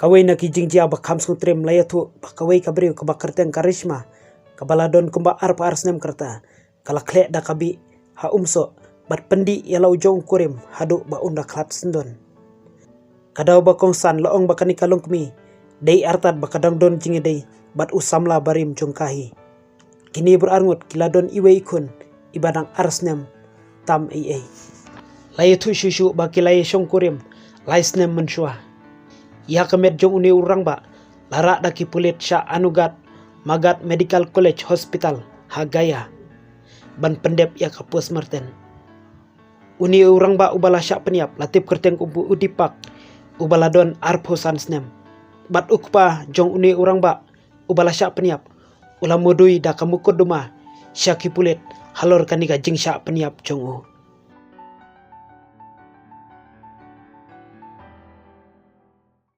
Kawai na kijingjia bakam sutrim layatu bakawai kabriu kabakarteng karisma kabaladon kumba arpa arsnem kerta kalakle da kabi ha umso bat pendi yalau jong kurim hadu ba unda klat sendon kadau bakong san loong bakani kalung kmi dei artat bakadang don jinge dei bat usamla barim jongkahi kini berangut kiladon iwe ikun ibadang arsnem tam ai layatu shushu bakilai shong kurim laisnem menshua ia kemet jong uni urang ba lara daki pulit sya anugat magat medical college hospital hagaya ban pendep ia kapus marten uni urang ba ubala sya peniap latip kerteng ubu udipak ubaladon arposan snem bat ukpa jong uni urang ba ubala sya peniap ulam mudui da kamukod duma sya kipulit halor kanika jing sya peniap jong u